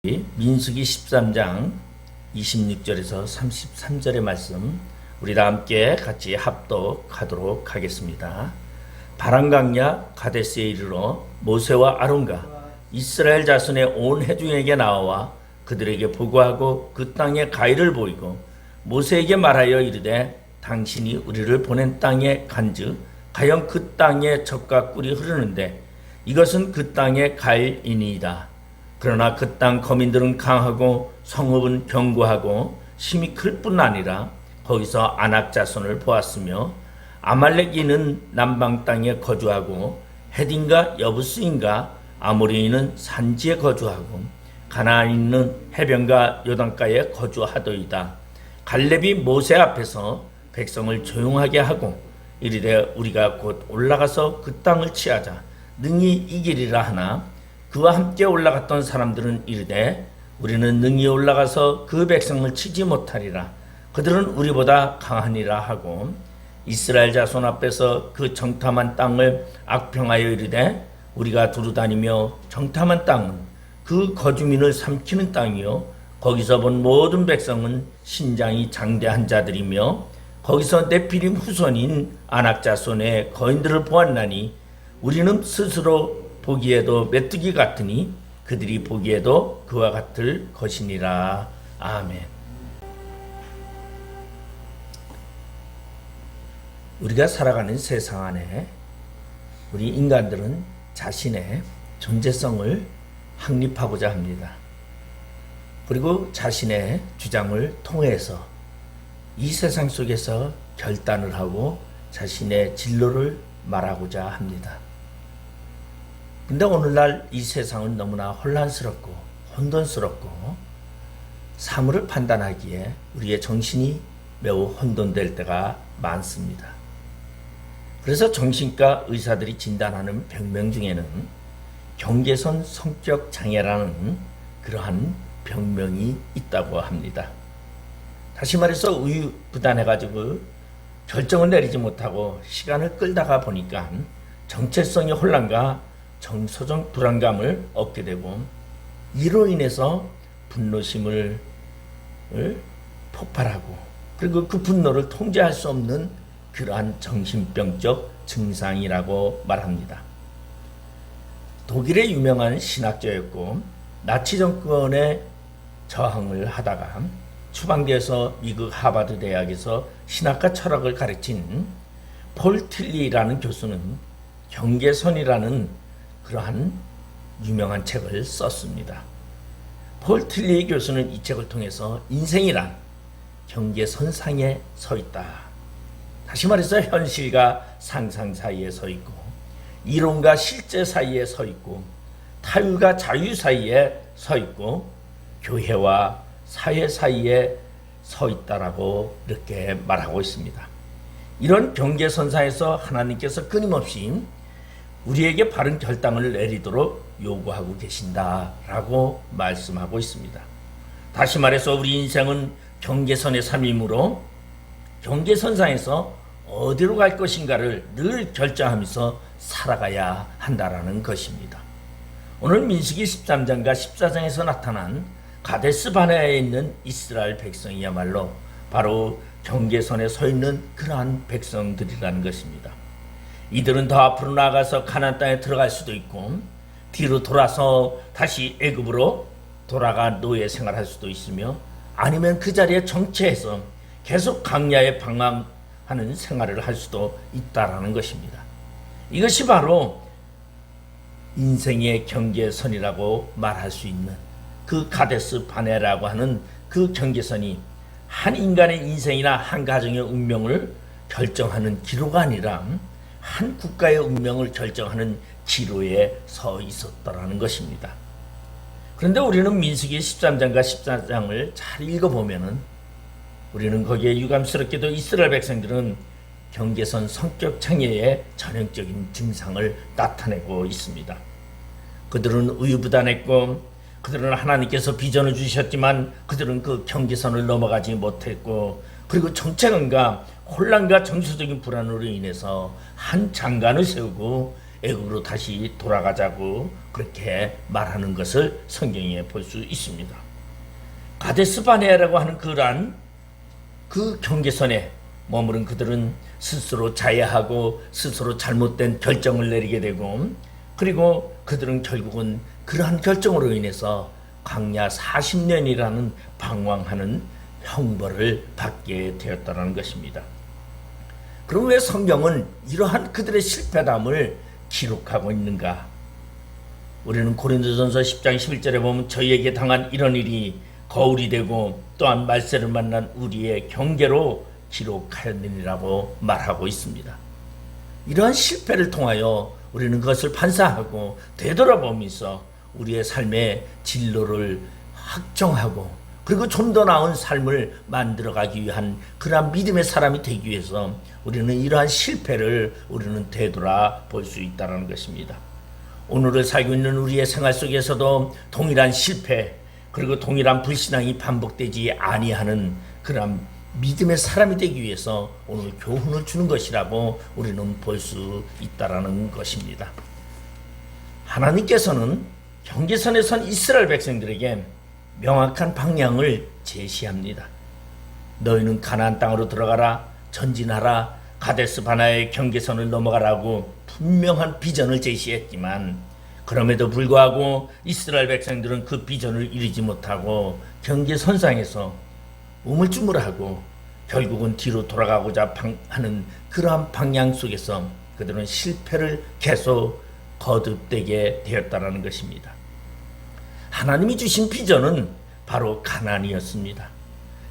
민수기 13장 26절에서 33절의 말씀 우리 다 함께 같이 합독하도록 하겠습니다. 바람강야 가데스에 이르러 모세와 아론과 이스라엘 자손의 온 회중에게 나와 그들에게 보고하고 그 땅에 가히를 보이고 모세에게 말하여 이르되 당신이 우리를 보낸 땅에 간즉 가령 그 땅에 젖과 꿀이 흐르는데 이것은 그 땅의 가일이니이다. 그러나 그 땅 거민들은 강하고 성읍은 견고하고 심이 클 뿐 아니라 거기서 아낙 자손을 보았으며 아말렉인은 남방 땅에 거주하고 헤딘과 여부스인과 아모리인은 산지에 거주하고 가나안인은 해변과 요단가에 거주하더이다. 갈렙이 모세 앞에서 백성을 조용하게 하고 이르되 우리가 곧 올라가서 그 땅을 취하자 능히 이기리라 하나 그와 함께 올라갔던 사람들은 이르되 우리는 능히 올라가서 그 백성을 치지 못하리라. 그들은 우리보다 강하니라 하고 이스라엘 자손 앞에서 그 정탐한 땅을 악평하여 이르되 우리가 두루다니며 정탐한 땅은 그 거주민을 삼키는 땅이요 거기서 본 모든 백성은 신장이 장대한 자들이며 거기서 네피림 후손인 아낙 자손의 거인들을 보았나니 우리는 스스로 보기에도 메뚜기 같으니 그들이 보기에도 그와 같을 것이니라. 아멘. 우리가 살아가는 세상 안에 우리 인간들은 자신의 존재성을 확립하고자 합니다. 그리고 자신의 주장을 통해서 이 세상 속에서 결단을 하고 자신의 진로를 말하고자 합니다. 근데 오늘날 이 세상은 너무나 혼란스럽고 혼돈스럽고 사물을 판단하기에 우리의 정신이 매우 혼돈될 때가 많습니다. 그래서 정신과 의사들이 진단하는 병명 중에는 경계선 성격 장애라는 그러한 병명이 있다고 합니다. 다시 말해서 우유부단해가지고 결정을 내리지 못하고 시간을 끌다가 보니까 정체성의 혼란과 정서적 불안감을 얻게 되고 이로 인해서 분노심을 폭발하고 그리고 그 분노를 통제할 수 없는 그러한 정신병적 증상이라고 말합니다. 독일의 유명한 신학자였고 나치 정권에 저항을 하다가 추방되어서 미국 하버드 대학에서 신학과 철학을 가르친 폴 틸리라는 교수는 경계선이라는 그러한 유명한 책을 썼습니다. 폴 틸리 교수는 이 책을 통해서 인생이란 경계선상에 서 있다. 다시 말해서 현실과 상상 사이에 서 있고 이론과 실제 사이에 서 있고 타유가 자유 사이에 서 있고 교회와 사회 사이에 서 있다라고 이렇게 말하고 있습니다. 이런 경계선상에서 하나님께서 끊임없이 우리에게 바른 결단을 내리도록 요구하고 계신다라고 말씀하고 있습니다. 다시 말해서 우리 인생은 경계선의 삶이므로 경계선상에서 어디로 갈 것인가를 늘 결정하면서 살아가야 한다라는 것입니다. 오늘 민수기 13장과 14장에서 나타난 가데스 바네아에 있는 이스라엘 백성이야말로 바로 경계선에 서 있는 그러한 백성들이라는 것입니다. 이들은 더 앞으로 나아가서 가나안 땅에 들어갈 수도 있고 뒤로 돌아서 다시 애굽으로 돌아가 노예 생활할 수도 있으며 아니면 그 자리에 정체해서 계속 광야에 방황하는 생활을 할 수도 있다라는 것입니다. 이것이 바로 인생의 경계선이라고 말할 수 있는 그 가데스 바네라고 하는 그 경계선이 한 인간의 인생이나 한 가정의 운명을 결정하는 기로가 아니라 한 국가의 운명을 결정하는 기로에 서 있었다라는 것입니다. 그런데 우리는 민수기 13장과 14장을 잘 읽어보면은 우리는 거기에 유감스럽게도 이스라엘 백성들은 경계선 성격 장애의 전형적인 증상을 나타내고 있습니다. 그들은 우유부단했고 그들은 하나님께서 비전을 주셨지만 그들은 그 경계선을 넘어가지 못했고 그리고 정체감과 혼란과 정서적인 불안으로 인해서 한 장관을 세우고 애굽으로 다시 돌아가자고 그렇게 말하는 것을 성경에 볼 수 있습니다. 가데스 바네아라고 하는 그 경계선에 머무른 그들은 스스로 자해하고 스스로 잘못된 결정을 내리게 되고, 그리고 그들은 결국은 그러한 결정으로 인해서 광야 40년이라는 방황하는 형벌을 받게 되었다는 것입니다. 그럼 왜 성경은 이러한 그들의 실패담을 기록하고 있는가? 우리는 고린도전서 10장 11절에 보면 저희에게 당한 이런 일이 거울이 되고 또한 말세를 만난 우리의 경계로 기록하였느니라고 말하고 있습니다. 이러한 실패를 통하여 우리는 그것을 반사하고 되돌아보면서 우리의 삶의 진로를 확정하고 그리고 좀 더 나은 삶을 만들어가기 위한 그러한 믿음의 사람이 되기 위해서 우리는 이러한 실패를 우리는 되돌아볼 수 있다는 것입니다. 오늘을 살고 있는 우리의 생활 속에서도 동일한 실패 그리고 동일한 불신앙이 반복되지 아니하는 그러한 믿음의 사람이 되기 위해서 오늘 교훈을 주는 것이라고 우리는 볼 수 있다는 것입니다. 하나님께서는 경계선에 선 이스라엘 백성들에게 명확한 방향을 제시합니다. 너희는 가나안 땅으로 들어가라, 전진하라, 가데스 바네아의 경계선을 넘어가라고 분명한 비전을 제시했지만 그럼에도 불구하고 이스라엘 백성들은 그 비전을 이루지 못하고 경계선상에서 우물쭈물하고 결국은 뒤로 돌아가고자 하는 그러한 방향 속에서 그들은 실패를 계속 거듭되게 되었다는 것입니다. 하나님이 주신 비전은 바로 가나안이었습니다.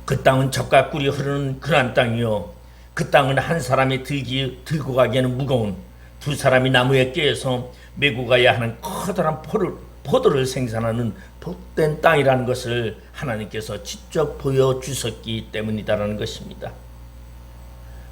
그 땅은 젖과 꿀이 흐르는 그러한 땅이요, 그 땅은 한 사람이 들고 가기에는 무거운 두 사람이 나무에 꿰어서 메고 가야 하는 커다란 포도를 생산하는 복된 땅이라는 것을 하나님께서 직접 보여주셨기 때문이다라는 것입니다.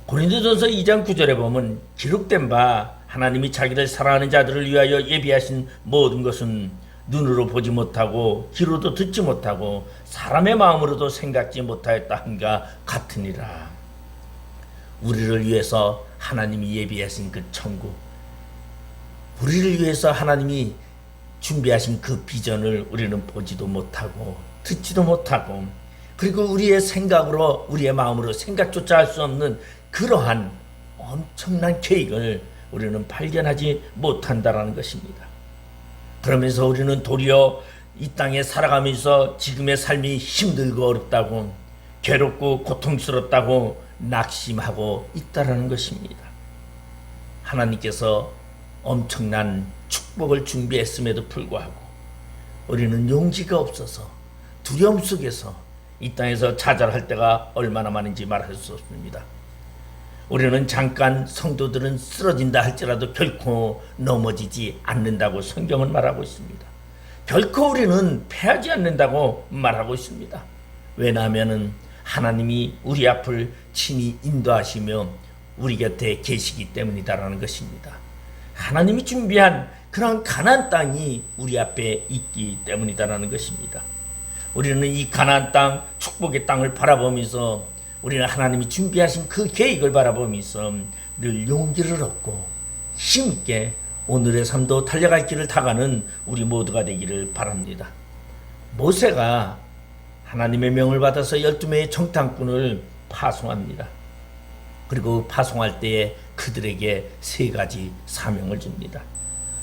고린도전서 2장 9절에 보면 기록된 바 하나님이 자기를 사랑하는 자들을 위하여 예비하신 모든 것은 눈으로 보지 못하고 귀로도 듣지 못하고 사람의 마음으로도 생각지 못하였다 한가 같으니라. 우리를 위해서 하나님이 예비하신 그 천국, 우리를 위해서 하나님이 준비하신 그 비전을 우리는 보지도 못하고 듣지도 못하고 그리고 우리의 생각으로 우리의 마음으로 생각조차 할 수 없는 그러한 엄청난 계획을 우리는 발견하지 못한다라는 것입니다. 그러면서 우리는 도리어 이 땅에 살아가면서 지금의 삶이 힘들고 어렵다고 괴롭고 고통스럽다고 낙심하고 있다라는 것입니다. 하나님께서 엄청난 축복을 준비했음에도 불구하고 우리는 용기가 없어서 두려움 속에서 이 땅에서 좌절할 때가 얼마나 많은지 말할 수 없습니다. 우리는 잠깐 성도들은 쓰러진다 할지라도 결코 넘어지지 않는다고 성경은 말하고 있습니다. 결코 우리는 패하지 않는다고 말하고 있습니다. 왜냐하면 하나님이 우리 앞을 친히 인도하시며 우리 곁에 계시기 때문이다라는 것입니다. 하나님이 준비한 그런 가나안 땅이 우리 앞에 있기 때문이다라는 것입니다. 우리는 이 가나안 땅, 축복의 땅을 바라보면서 우리는 하나님이 준비하신 그 계획을 바라보면서 늘 용기를 얻고 힘있게 오늘의 삶도 달려갈 길을 다가는 우리 모두가 되기를 바랍니다. 모세가 하나님의 명을 받아서 12명의 정탐꾼을 파송합니다. 그리고 파송할 때에 그들에게 3가지 사명을 줍니다.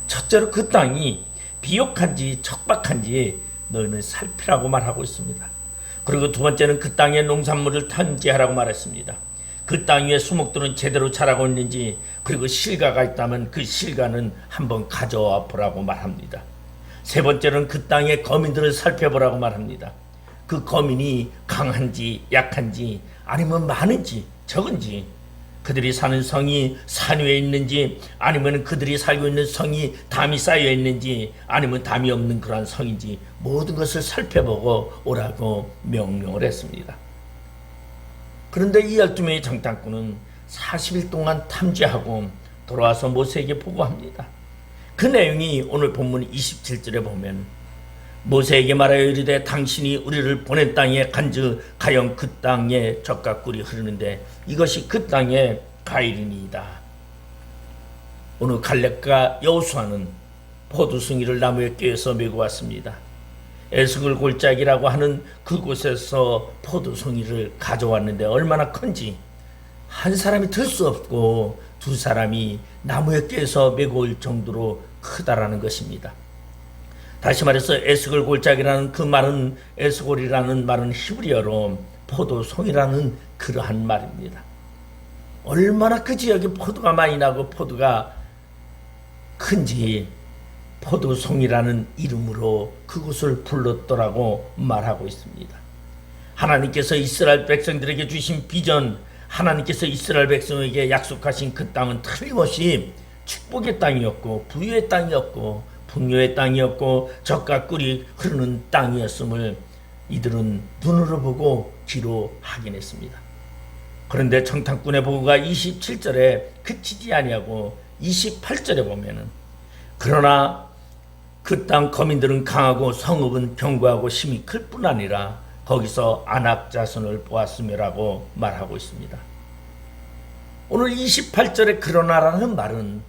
첫째로 그 땅이 비옥한지 척박한지 너희는 살피라고 말하고 있습니다. 그리고 두 번째는 그 땅의 농산물을 탐지하라고 말했습니다. 그 땅 위에 수목들은 제대로 자라고 있는지, 그리고 실과가 있다면 그 실과는 한번 가져와 보라고 말합니다. 세 번째는 그 땅의 거민들을 살펴보라고 말합니다. 그 거민이 강한지 약한지 아니면 많은지 적은지, 그들이 사는 성이 산 위에 있는지 아니면 그들이 살고 있는 성이 담이 쌓여 있는지 아니면 담이 없는 그러한 성인지 모든 것을 살펴보고 오라고 명령을 했습니다. 그런데 이 12명의 정탐꾼은 40일 동안 탐지하고 돌아와서 모세에게 보고합니다. 그 내용이 오늘 본문 27절에 보면 모세에게 말하여 이르되 당신이 우리를 보낸 땅에 간즉 가령 그 땅에 젖과 꿀이 흐르는데 이것이 그 땅의 과일이니이다. 오늘 갈렙과 여호수아는 포도송이를 나무에 꿰어서 메고 왔습니다. 에스골 골짜기라고 하는 그곳에서 포도송이를 가져왔는데 얼마나 큰지 한 사람이 들 수 없고 두 사람이 나무에 꿰서 메고 올 정도로 크다라는 것입니다. 다시 말해서 에스골 골짜기라는 그 말은, 에스골이라는 말은 히브리어로 포도송이라는 그러한 말입니다. 얼마나 그 지역에 포도가 많이 나고 포도가 큰지 포도송이라는 이름으로 그곳을 불렀더라고 말하고 있습니다. 하나님께서 이스라엘 백성들에게 주신 비전, 하나님께서 이스라엘 백성에게 약속하신 그 땅은 틀림없이 축복의 땅이었고 부유의 땅이었고 풍요의 땅이었고 젖과 꿀이 흐르는 땅이었음을 이들은 눈으로 보고 귀로 확인했습니다. 그런데 청탄꾼의 보고가 27절에 그치지 아니하고 28절에 보면은, 그러나 그 땅 거민들은 강하고 성읍은 견고하고 힘이 클 뿐 아니라 거기서 아낙 자손을 보았으며라고 말하고 있습니다. 오늘 28절에 그러나라는 말은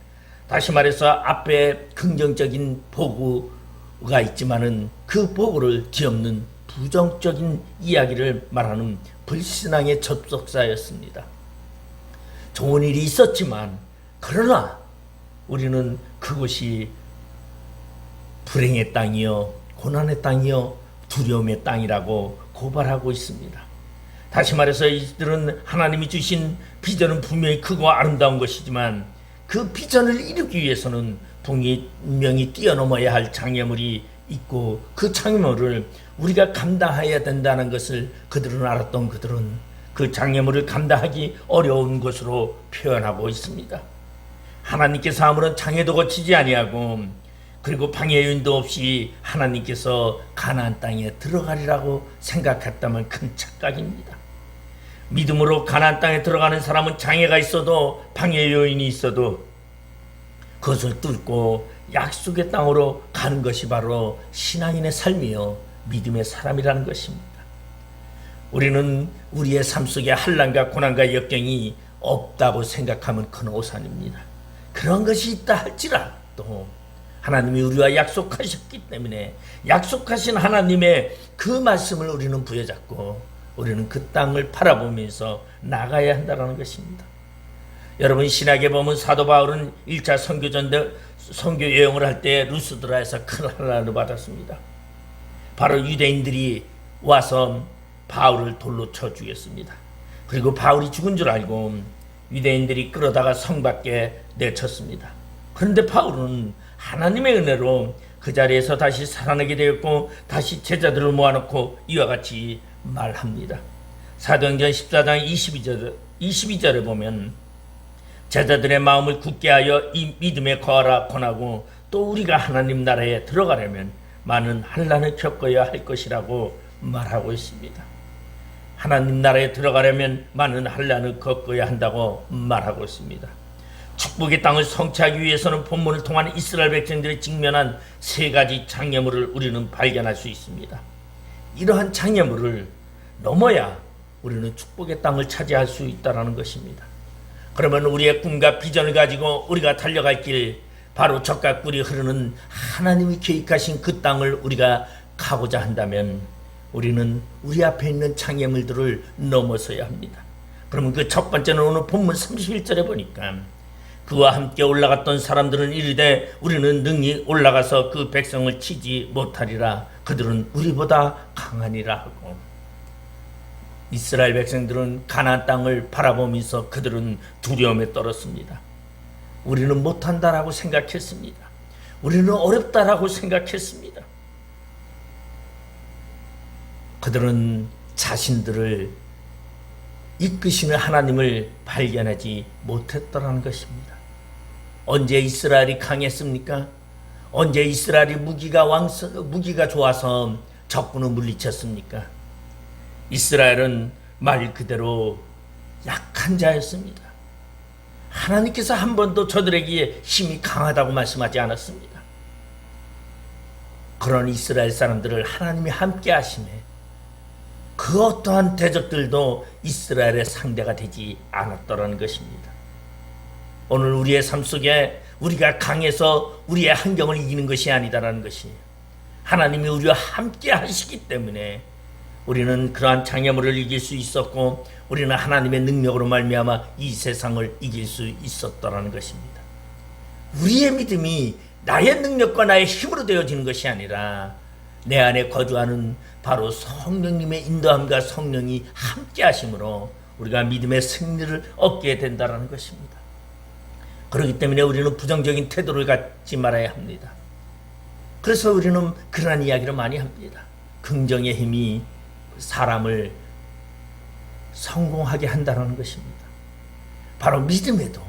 다시 말해서 앞에 긍정적인 보고가 있지만은 그 보고를 뒤엎는 부정적인 이야기를 말하는 불신앙의 접속사였습니다. 좋은 일이 있었지만 그러나 우리는 그곳이 불행의 땅이요, 고난의 땅이요, 두려움의 땅이라고 고발하고 있습니다. 다시 말해서 이들은 하나님이 주신 비전은 분명히 크고 아름다운 것이지만 그 비전을 이루기 위해서는 분명히 뛰어넘어야 할 장애물이 있고 그 장애물을 우리가 감당해야 된다는 것을 그들은 알았던 그들은 그 장애물을 감당하기 어려운 것으로 표현하고 있습니다. 하나님께서 아무런 장애도 거치지 아니하고 그리고 방해 요인도 없이 하나님께서 가나안 땅에 들어가리라고 생각했다면 큰 착각입니다. 믿음으로 가나안 땅에 들어가는 사람은 장애가 있어도 방해 요인이 있어도 그것을 뚫고 약속의 땅으로 가는 것이 바로 신앙인의 삶이요 믿음의 사람이라는 것입니다. 우리는 우리의 삶 속에 환난과 고난과 역경이 없다고 생각하면 큰 오산입니다. 그런 것이 있다 할지라도 하나님이 우리와 약속하셨기 때문에 약속하신 하나님의 그 말씀을 우리는 부여잡고 우리는 그 땅을 바라보면서 나가야 한다는 것입니다. 여러분, 신약에 보면 사도 바울은 1차 선교 여행을 할 때 루스드라에서 큰 환난을 받았습니다. 바로 유대인들이 와서 바울을 돌로 쳐 죽였습니다. 그리고 바울이 죽은 줄 알고 유대인들이 끌어다가 성 밖에 내쳤습니다. 그런데 바울은 하나님의 은혜로 그 자리에서 다시 살아나게 되었고 다시 제자들을 모아놓고 이와 같이 말합니다. 사도행전 14장 22절에 보면 제자들의 마음을 굳게 하여 이 믿음에 거하라 권하고 또 우리가 하나님 나라에 들어가려면 많은 환난을 겪어야 할 것이라고 말하고 있습니다. 하나님 나라에 들어가려면 많은 환난을 겪어야 한다고 말하고 있습니다. 축복의 땅을 성취하기 위해서는 본문을 통한 이스라엘 백성들이 직면한 세 가지 장애물을 우리는 발견할 수 있습니다. 이러한 장애물을 넘어야 우리는 축복의 땅을 차지할 수 있다는 것입니다. 그러면 우리의 꿈과 비전을 가지고 우리가 달려갈 길, 바로 젖과 꿀이 흐르는 하나님이 계획하신 그 땅을 우리가 가고자 한다면 우리는 우리 앞에 있는 장애물들을 넘어서야 합니다. 그러면 그 첫 번째는 오늘 본문 31절에 보니까 그와 함께 올라갔던 사람들은 이르되 우리는 능히 올라가서 그 백성을 치지 못하리라. 그들은 우리보다 강하니라 하고, 이스라엘 백성들은 가나안 땅을 바라보면서 그들은 두려움에 떨었습니다. 우리는 못한다라고 생각했습니다. 우리는 어렵다라고 생각했습니다. 그들은 자신들을 이끄시는 하나님을 발견하지 못했다는 것입니다. 언제 이스라엘이 강했습니까? 언제 이스라엘이 무기가 좋아서 적군을 물리쳤습니까? 이스라엘은 말 그대로 약한 자였습니다. 하나님께서 한 번도 저들에게 힘이 강하다고 말씀하지 않았습니다. 그런 이스라엘 사람들을 하나님이 함께 하시네 그 어떠한 대적들도 이스라엘의 상대가 되지 않았더라는 것입니다. 오늘 우리의 삶 속에 우리가 강해서 우리의 환경을 이기는 것이 아니다라는 것이, 하나님이 우리와 함께 하시기 때문에 우리는 그러한 장애물을 이길 수 있었고, 우리는 하나님의 능력으로 말미암아 이 세상을 이길 수 있었다라는 것입니다. 우리의 믿음이 나의 능력과 나의 힘으로 되어지는 것이 아니라 내 안에 거주하는 바로 성령님의 인도함과 성령이 함께 하심으로 우리가 믿음의 승리를 얻게 된다는 것입니다. 그렇기 때문에 우리는 부정적인 태도를 갖지 말아야 합니다. 그래서 우리는 그러한 이야기를 많이 합니다. 긍정의 힘이 사람을 성공하게 한다는 것입니다. 바로 믿음에도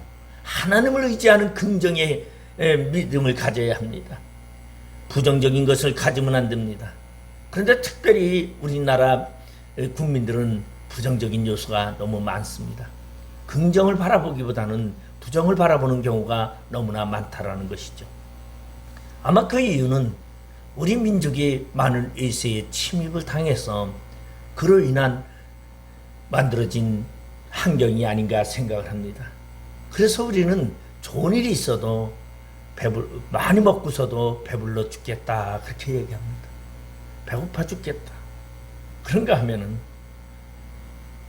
하나님을 의지하는 긍정의 믿음을 가져야 합니다. 부정적인 것을 가지면 안 됩니다. 그런데 특별히 우리나라 국민들은 부정적인 요소가 너무 많습니다. 긍정을 바라보기보다는 부정을 바라보는 경우가 너무나 많다라는 것이죠. 아마 그 이유는 우리 민족이 많은 외세의 침입을 당해서 그로 인한 만들어진 환경이 아닌가 생각을 합니다. 그래서 우리는 좋은 일이 있어도 많이 먹고서도 배불러 죽겠다 그렇게 얘기합니다. 배고파 죽겠다. 그런가 하면은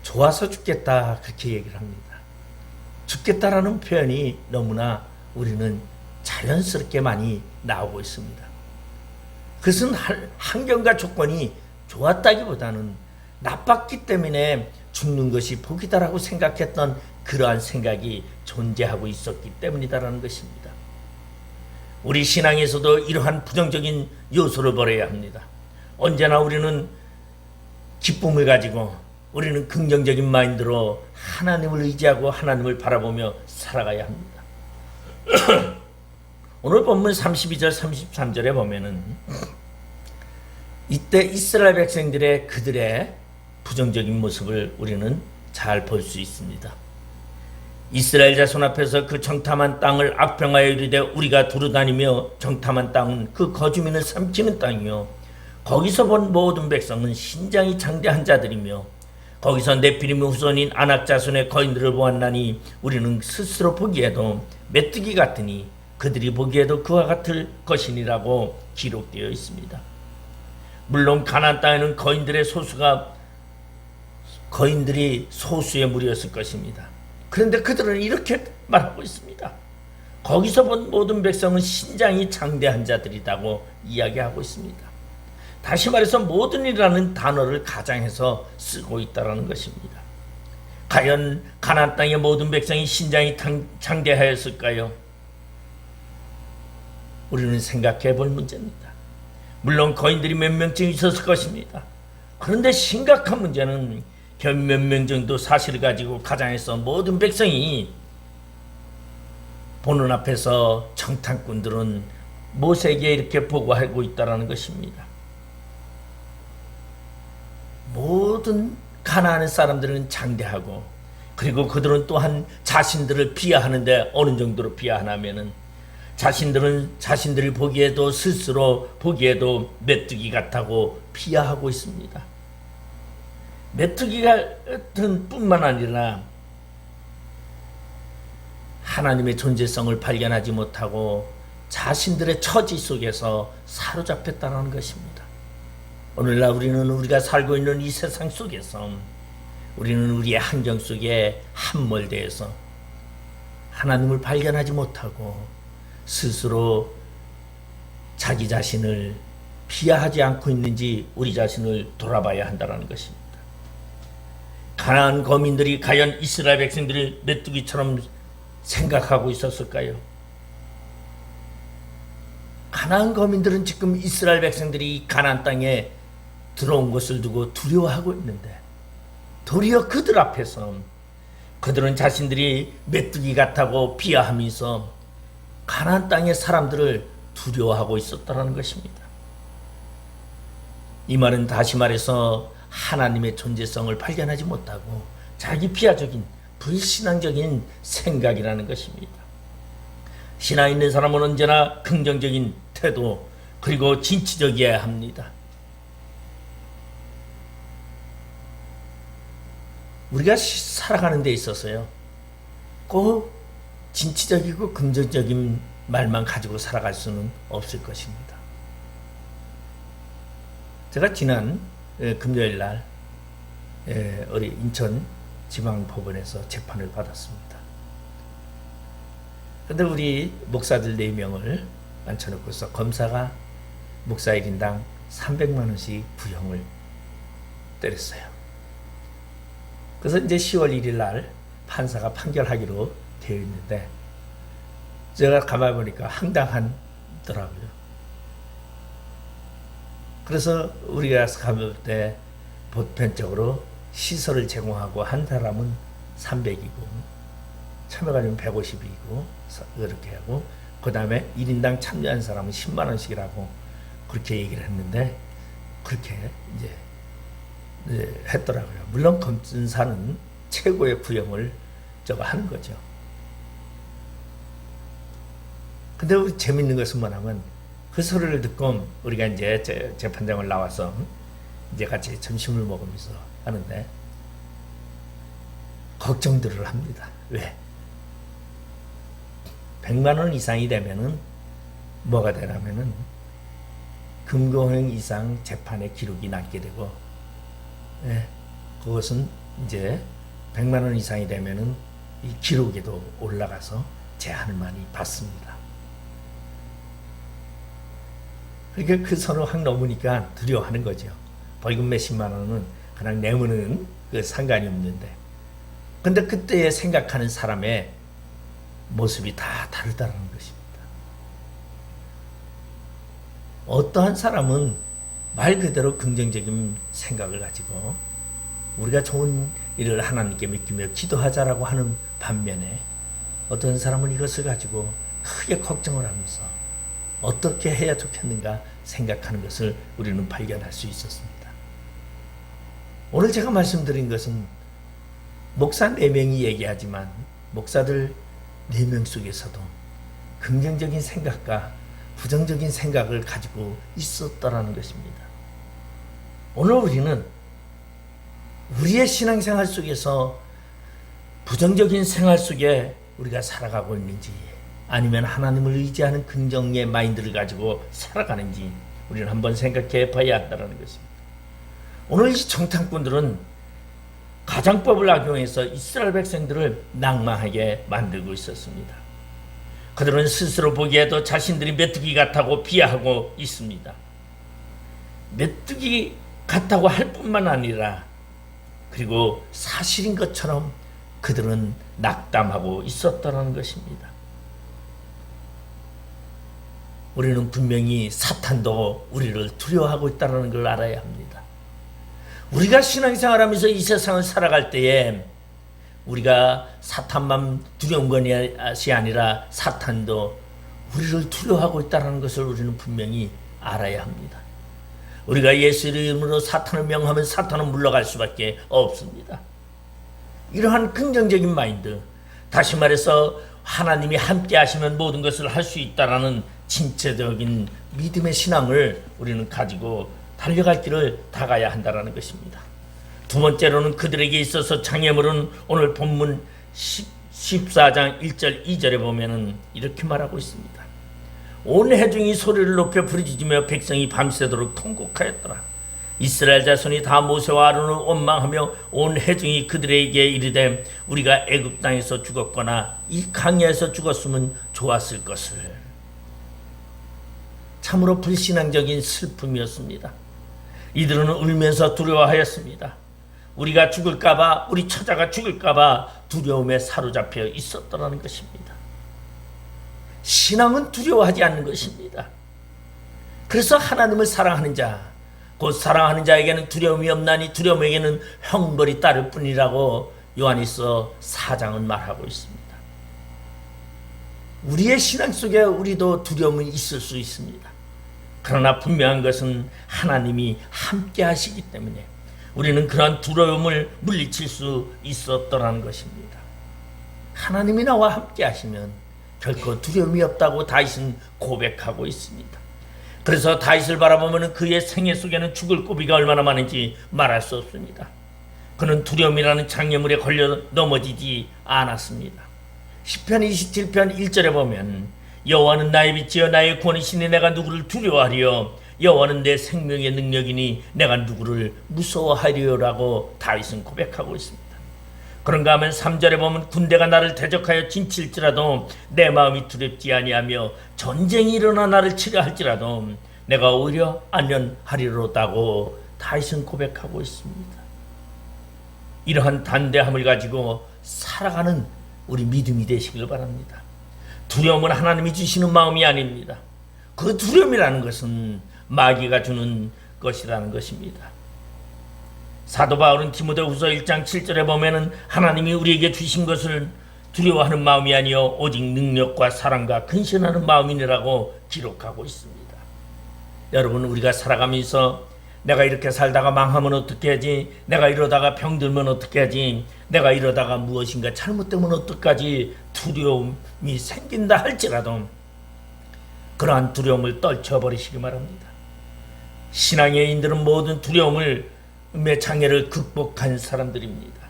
좋아서 죽겠다 그렇게 얘기를 합니다. 죽겠다라는 표현이 너무나 우리는 자연스럽게 많이 나오고 있습니다. 그것은 환경과 조건이 좋았다기보다는 나빴기 때문에 죽는 것이 복이다라고 생각했던 그러한 생각이 존재하고 있었기 때문이다라는 것입니다. 우리 신앙에서도 이러한 부정적인 요소를 버려야 합니다. 언제나 우리는 기쁨을 가지고 우리는 긍정적인 마인드로 하나님을 의지하고 하나님을 바라보며 살아가야 합니다. 오늘 본문 32절 33절에 보면은 이때 이스라엘 백성들의 그들의 부정적인 모습을 우리는 잘 볼 수 있습니다. 이스라엘 자손 앞에서 그 정탐한 땅을 악평하여 이르되 우리가 두루다니며 정탐한 땅은 그 거주민을 삼키는 땅이요 거기서 본 모든 백성은 신장이 장대한 자들이며 거기서 네피림의 후손인 아낙 자손의 거인들을 보았나니 우리는 스스로 보기에도 메뚜기 같으니 그들이 보기에도 그와 같을 것이니라고 기록되어 있습니다. 물론 가나안 땅에는 거인들이 소수의 무리였을 것입니다. 그런데 그들은 이렇게 말하고 있습니다. 거기서 본 모든 백성은 신장이 장대한 자들이라고 이야기하고 있습니다. 다시 말해서 모든이라는 단어를 가장해서 쓰고 있다는 것입니다. 과연 가나안 땅의 모든 백성이 신장이 장대하였을까요? 우리는 생각해 볼 문제입니다. 물론 거인들이 몇 명쯤 있었을 것입니다. 그런데 심각한 문제는 몇 명 정도 사실을 가지고 가장해서 모든 백성이 보는 앞에서 정탐꾼들은 모세에게 이렇게 보고하고 있다는 것입니다. 모든 가나안 사람들은 장대하고 그리고 그들은 또한 자신들을 비하하는데 어느 정도로 비하하냐면은 자신들이 보기에도 스스로 보기에도 메뚜기 같다고 비하하고 있습니다. 메뚜기 같은 뿐만 아니라 하나님의 존재성을 발견하지 못하고 자신들의 처지 속에서 사로잡혔다는 것입니다. 오늘날 우리가 살고 있는 이 세상 속에서 우리는 우리의 환경 속에 함몰되어서 하나님을 발견하지 못하고 스스로 자기 자신을 비하하지 않고 있는지 우리 자신을 돌아봐야 한다는 것입니다. 가나안 거민들이 과연 이스라엘 백성들을 메뚜기처럼 생각하고 있었을까요? 가나안 거민들은 지금 이스라엘 백성들이 가나안 땅에 들어온 것을 두고 두려워하고 있는데 도리어 그들 앞에서 그들은 자신들이 메뚜기 같다고 비하하면서 가나안 땅의 사람들을 두려워하고 있었다는 것입니다. 이 말은 다시 말해서 하나님의 존재성을 발견하지 못하고 자기 비하적인 불신앙적인 생각이라는 것입니다. 신앙 있는 사람은 언제나 긍정적인 태도 그리고 진취적이어야 합니다. 우리가 살아가는 데 있어서요 꼭 진취적이고 긍정적인 말만 가지고 살아갈 수는 없을 것입니다. 제가 지난 금요일 날 우리 인천 지방법원에서 재판을 받았습니다. 그런데 우리 목사들 4명을 앉혀놓고서 검사가 목사 1인당 300만 원씩 부형을 때렸어요. 그래서 이제 10월 1일 날 판사가 판결하기로 되어 있는데 제가 가만히 보니까 황당하더라고요. 그래서 우리가 가볼 때 보편적으로 시설을 제공하고 한 사람은 300이고 참여가지고 150이고 그렇게 하고 그 다음에 1인당 참여한 사람은 10만 원씩이라고 그렇게 얘기를 했는데 그렇게 이제 했더라고요. 물론 검사는 최고의 부형을 저거 하는 거죠. 근데 우리 재밌는 것은 뭐냐면 그 소리를 듣고 우리가 이제 재판장을 나와서 이제 같이 점심을 먹으면서 하는데 걱정들을 합니다. 왜? 100만 원 이상이 되면은 뭐가 되냐면은 금고형 이상 재판의 기록이 남게 되고, 그것은 이제 100만 원 이상이 되면은 이 기록에도 올라가서 제한을 많이 받습니다. 그러니까 그 선을 확 넘으니까 두려워하는 거죠. 벌금 몇십만 원은 그냥 내면은 그 상관이 없는데, 근데 그때 생각하는 사람의 모습이 다 다르다는 것입니다. 어떠한 사람은 말 그대로 긍정적인 생각을 가지고 우리가 좋은 일을 하나님께 맡기며 기도하자라고 하는 반면에 어떤 사람은 이것을 가지고 크게 걱정을 하면서 어떻게 해야 좋겠는가 생각하는 것을 우리는 발견할 수 있었습니다. 오늘 제가 말씀드린 것은 목사 4명이 얘기하지만 목사들 4명 속에서도 긍정적인 생각과 부정적인 생각을 가지고 있었다라는 것입니다. 오늘 우리는 우리의 신앙생활 속에서 부정적인 생활 속에 우리가 살아가고 있는지 아니면 하나님을 의지하는 긍정의 마인드를 가지고 살아가는지 우리는 한번 생각해 봐야 한다는 것입니다. 오늘 이 정탐꾼들은 가장법을 악용해서 이스라엘 백성들을 낭망하게 만들고 있었습니다. 그들은 스스로 보기에도 자신들이 메뚜기 같다고 비하하고 있습니다. 메뚜기 같다고 할 뿐만 아니라 그리고 사실인 것처럼 그들은 낙담하고 있었다는 것입니다. 우리는 분명히 사탄도 우리를 두려워하고 있다는 걸 알아야 합니다. 우리가 신앙생활하면서 이 세상을 살아갈 때에 우리가 사탄만 두려운 것이 아니라 사탄도 우리를 두려워하고 있다는 것을 우리는 분명히 알아야 합니다. 우리가 예수 이름으로 사탄을 명하면 사탄은 물러갈 수밖에 없습니다. 이러한 긍정적인 마인드, 다시 말해서 하나님이 함께 하시면 모든 것을 할 수 있다라는 진짜적인 믿음의 신앙을 우리는 가지고 달려갈 길을 다 가야 한다는 것입니다. 두 번째로는 그들에게 있어서 장애물은 오늘 본문 14장 1절 2절에 보면은 이렇게 말하고 있습니다. 온 회중이 소리를 높여 부르짖으며 백성이 밤새도록 통곡하였더라. 이스라엘 자손이 다 모세와 아론을 원망하며 온 회중이 그들에게 이르되 우리가 애굽 땅에서 죽었거나 이 강야에서 죽었으면 좋았을 것을. 참으로 불신앙적인 슬픔이었습니다. 이들은 울면서 두려워하였습니다. 우리가 죽을까봐, 우리 처자가 죽을까봐 두려움에 사로잡혀 있었다는 것입니다. 신앙은 두려워하지 않는 것입니다. 그래서 하나님을 사랑하는 자, 곧 사랑하는 자에게는 두려움이 없나니 두려움에게는 형벌이 따를 뿐이라고 요한일서 4장은 말하고 있습니다. 우리의 신앙 속에 우리도 두려움이 있을 수 있습니다. 그러나 분명한 것은 하나님이 함께 하시기 때문에 우리는 그러한 두려움을 물리칠 수 있었더라는 것입니다. 하나님이 나와 함께 하시면 결코 두려움이 없다고 다윗은 고백하고 있습니다. 그래서 다윗을 바라보면 그의 생애 속에는 죽을 고비가 얼마나 많은지 말할 수 없습니다. 그는 두려움이라는 장애물에 걸려 넘어지지 않았습니다. 시편 27편 1절에 보면 여호와는 나의 빛이여 나의 구원이시니 내가 누구를 두려워하리요. 여호와는 내 생명의 능력이니 내가 누구를 무서워하리요라고 다윗은 고백하고 있습니다. 그런가 하면 3절에 보면 군대가 나를 대적하여 진칠지라도 내 마음이 두렵지 아니하며 전쟁이 일어나 나를 치려 할지라도 내가 오히려 안전하리로다고 다윗은 고백하고 있습니다. 이러한 단대함을 가지고 살아가는 우리 믿음이 되시길 바랍니다. 두려움은 하나님이 주시는 마음이 아닙니다. 그 두려움이라는 것은 마귀가 주는 것이라는 것입니다. 사도 바울은 디모데후서 1장 7절에 보면은 하나님이 우리에게 주신 것을 두려워하는 마음이 아니요 오직 능력과 사랑과 근신하는 마음이니라고 기록하고 있습니다. 여러분, 우리가 살아가면서 내가 이렇게 살다가 망하면 어떻게 하지? 내가 이러다가 병들면 어떻게 하지? 내가 이러다가 무엇인가 잘못되면 어떡하지? 두려움이 생긴다 할지라도 그러한 두려움을 떨쳐버리시기 바랍니다. 신앙의 인들은 모든 두려움의 장애를 극복한 사람들입니다.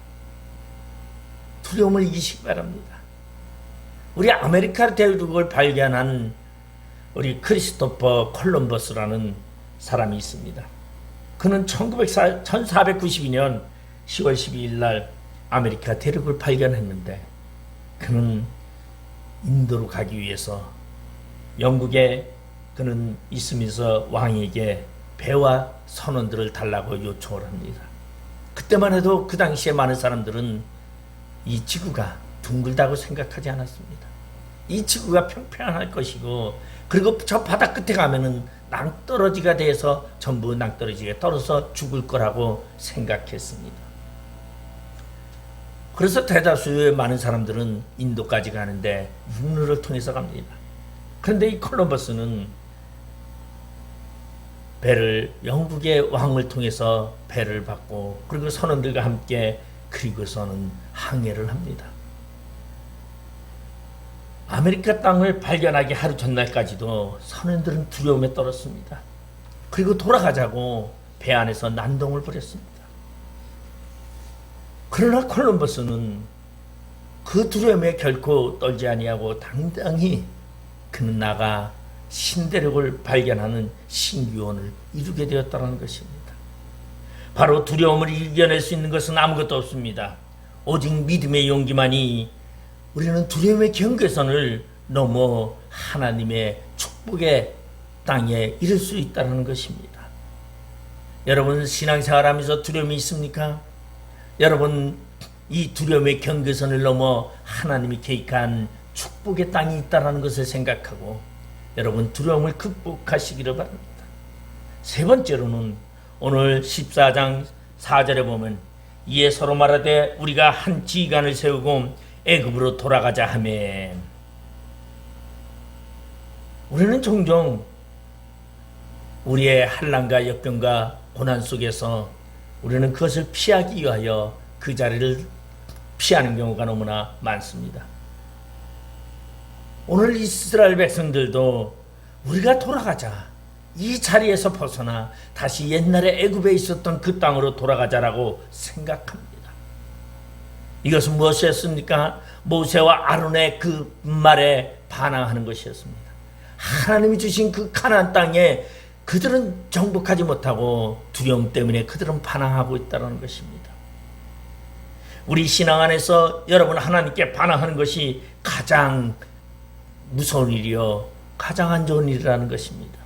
두려움을 이기시기 바랍니다. 우리 아메리카 대륙을 발견한 우리 크리스토퍼 콜럼버스라는 사람이 있습니다. 그는 1492년 10월 12일 날 아메리카 대륙을 발견했는데 그는 인도로 가기 위해서 영국에 그는 있으면서 왕에게 배와 선원들을 달라고 요청을 합니다. 그때만 해도 그 당시에 많은 사람들은 이 지구가 둥글다고 생각하지 않았습니다. 이 지구가 평평할 것이고 그리고 저 바다 끝에 가면은 낭떠러지가 돼서 전부 낭떠러지에 떨어져 죽을 거라고 생각했습니다. 그래서 대다수의 많은 사람들은 인도까지 가는데 육로를 통해서 갑니다. 그런데 이 콜럼버스는 배를 영국의 왕을 통해서 배를 받고 그리고 선원들과 함께 그리고서는 항해를 합니다. 아메리카 땅을 발견하기 하루 전날까지도 선원들은 두려움에 떨었습니다. 그리고 돌아가자고 배 안에서 난동을 부렸습니다. 그러나 콜럼버스는 그 두려움에 결코 떨지 아니하고 당당히 그는 나가 신대륙을 발견하는 신기원을 이루게 되었다는 것입니다. 바로 두려움을 이겨낼 수 있는 것은 아무것도 없습니다. 오직 믿음의 용기만이 우리는 두려움의 경계선을 넘어 하나님의 축복의 땅에 이를 수 있다는 것입니다. 여러분, 신앙생활하면서 두려움이 있습니까? 여러분, 이 두려움의 경계선을 넘어 하나님이 계획한 축복의 땅이 있다는 것을 생각하고 여러분 두려움을 극복하시기를 바랍니다. 세 번째로는 오늘 14장 4절에 보면 이에 서로 말하되 우리가 한 지휘관을 세우고 애굽으로 돌아가자 하매 우리는 종종 우리의 환난과 역경과 고난 속에서 우리는 그것을 피하기 위하여 그 자리를 피하는 경우가 너무나 많습니다. 오늘 이스라엘 백성들도 우리가 돌아가자, 이 자리에서 벗어나 다시 옛날에 애굽에 있었던 그 땅으로 돌아가자라고 생각합니다. 이것은 무엇이었습니까? 모세와 아론의 그 말에 반항하는 것이었습니다. 하나님이 주신 그 가나안 땅에 그들은 정복하지 못하고 두려움 때문에 그들은 반항하고 있다는 것입니다. 우리 신앙 안에서 여러분 하나님께 반항하는 것이 가장 무서운 일이요 가장 안 좋은 일이라는 것입니다.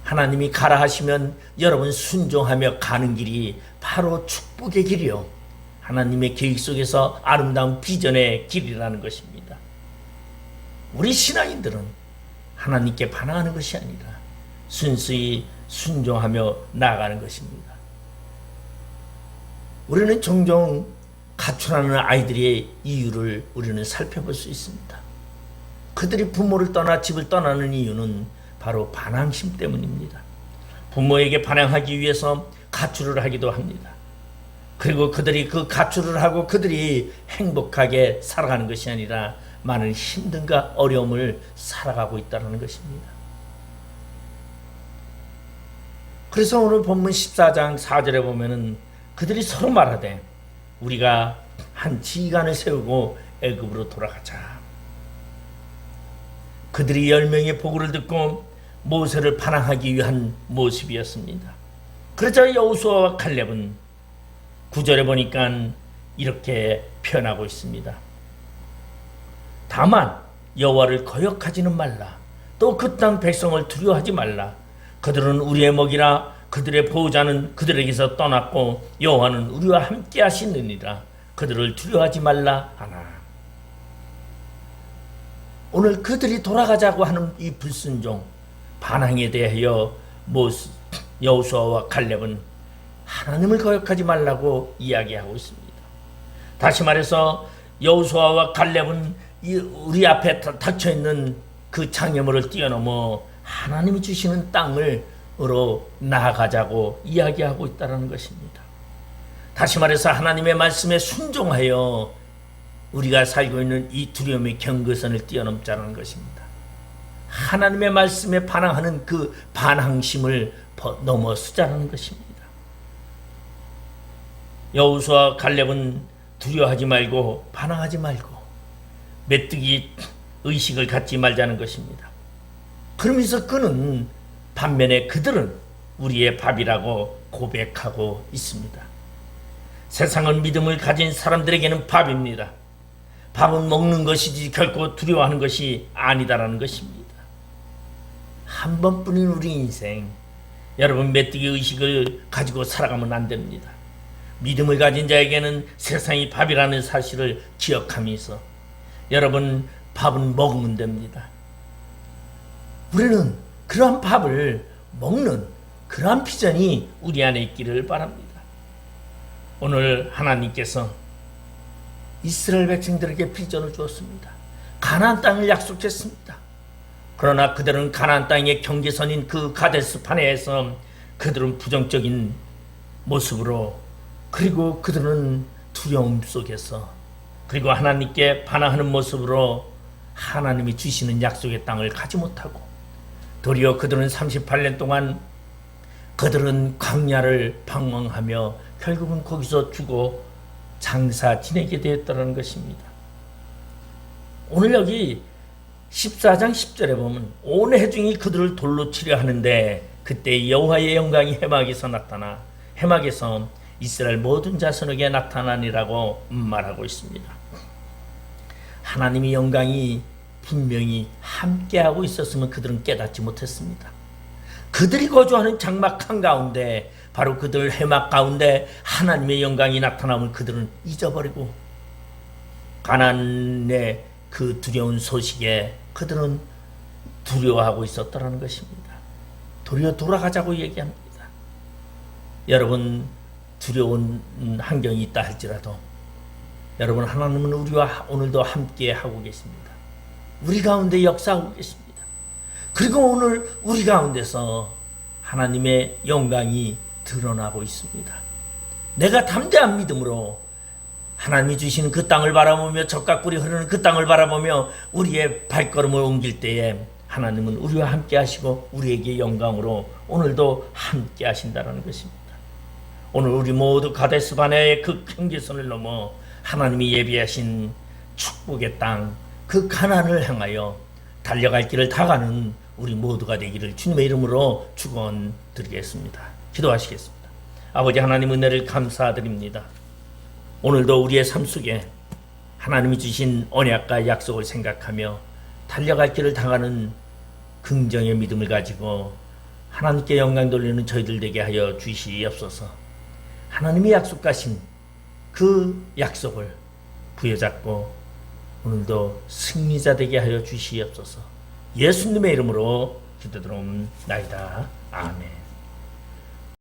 하나님이 가라 하시면 여러분 순종하며 가는 길이 바로 축복의 길이요 하나님의 계획 속에서 아름다운 비전의 길이라는 것입니다. 우리 신앙인들은 하나님께 반항하는 것이 아니라 순수히 순종하며 나아가는 것입니다. 우리는 종종 가출하는 아이들의 이유를 우리는 살펴볼 수 있습니다. 그들이 부모를 떠나 집을 떠나는 이유는 바로 반항심 때문입니다. 부모에게 반항하기 위해서 가출을 하기도 합니다. 그리고 그들이 그 가출을 하고 그들이 행복하게 살아가는 것이 아니라 많은 힘듦과 어려움을 살아가고 있다는 것입니다. 그래서 오늘 본문 14장 4절에 보면은 그들이 서로 말하되 우리가 한 지휘관을 세우고 애굽으로 돌아가자. 그들이 10명의 보고를 듣고 모세를 반항하기 위한 모습이었습니다. 그러자 여호수아와 갈렙은 9절에 보니까 이렇게 표현하고 있습니다. 다만 여호와를 거역하지는 말라. 또 그 땅 백성을 두려워하지 말라. 그들은 우리의 먹이라. 그들의 보호자는 그들에게서 떠났고 여호와는 우리와 함께 하시느니라. 그들을 두려워하지 말라 하나. 오늘 그들이 돌아가자고 하는 이 불순종, 반항에 대하여 여호수아와 갈렙은 하나님을 거역하지 말라고 이야기하고 있습니다. 다시 말해서 여호수아와 갈렙은 우리 앞에 닥쳐있는 그 장애물을 뛰어넘어 하나님이 주시는 땅으로 나아가자고 이야기하고 있다는 것입니다. 다시 말해서 하나님의 말씀에 순종하여 우리가 살고 있는 이 두려움의 경계선을 뛰어넘자는 것입니다. 하나님의 말씀에 반항하는 그 반항심을 넘어서자는 것입니다. 여호수아 갈렙은 두려워하지 말고 반항하지 말고 메뚜기 의식을 갖지 말자는 것입니다. 그러면서 그는 반면에 그들은 우리의 밥이라고 고백하고 있습니다. 세상은 믿음을 가진 사람들에게는 밥입니다. 밥은 먹는 것이지 결코 두려워하는 것이 아니다라는 것입니다. 한 번뿐인 우리 인생, 여러분 메뚜기 의식을 가지고 살아가면 안 됩니다. 믿음을 가진 자에게는 세상이 밥이라는 사실을 기억하면서 여러분 밥은 먹으면 됩니다. 우리는 그러한 밥을 먹는 그러한 비전이 우리 안에 있기를 바랍니다. 오늘 하나님께서 이스라엘 백성들에게 비전을 주었습니다. 가나안 땅을 약속했습니다. 그러나 그들은 가나안 땅의 경계선인 그 가데스 바네아에서 그들은 부정적인 모습으로, 그리고 그들은 두려움 속에서, 그리고 하나님께 반항하는 모습으로 하나님이 주시는 약속의 땅을 가지 못하고, 도리어 그들은 38년 동안 그들은 광야를 방황하며 결국은 거기서 죽어 장사 지내게 되었다는 것입니다. 오늘 여기 14장 10절에 보면 온 회중이 그들을 돌로 치려 하는데 그때 여호와의 영광이 해막에서 나타나 해막에서 이스라엘 모든 자손에게 나타나니라고 말하고 있습니다. 하나님의 영광이 분명히 함께하고 있었으면 그들은 깨닫지 못했습니다. 그들이 거주하는 장막 한가운데, 바로 그들 해막 가운데 하나님의 영광이 나타나면 그들은 잊어버리고 가나안의 그 두려운 소식에 그들은 두려워하고 있었다는 것입니다. 도리어 돌아가자고 얘기합니다. 여러분, 두려운 환경이 있다 할지라도 여러분, 하나님은 우리와 오늘도 함께 하고 계십니다. 우리 가운데 역사하고 계십니다. 그리고 오늘 우리 가운데서 하나님의 영광이 드러나고 있습니다. 내가 담대한 믿음으로 하나님이 주시는 그 땅을 바라보며 적과 꿀이 흐르는 그 땅을 바라보며 우리의 발걸음을 옮길 때에 하나님은 우리와 함께 하시고 우리에게 영광으로 오늘도 함께 하신다는 것입니다. 오늘 우리 모두 가데스 바네아의 그 경계선을 넘어 하나님이 예비하신 축복의 땅, 그 가나안을 향하여 달려갈 길을 다 가는 우리 모두가 되기를 주님의 이름으로 축원드리겠습니다. 기도하시겠습니다. 아버지 하나님, 은혜를 감사드립니다. 오늘도 우리의 삶 속에 하나님이 주신 언약과 약속을 생각하며 달려갈 길을 다 가는 긍정의 믿음을 가지고 하나님께 영광 돌리는 저희들 되게 하여 주시옵소서. 하나님이 약속하신 그 약속을 부여잡고 오늘도 승리자 되게 하여 주시옵소서. 예수님의 이름으로 기도드리옵나이다. 아멘.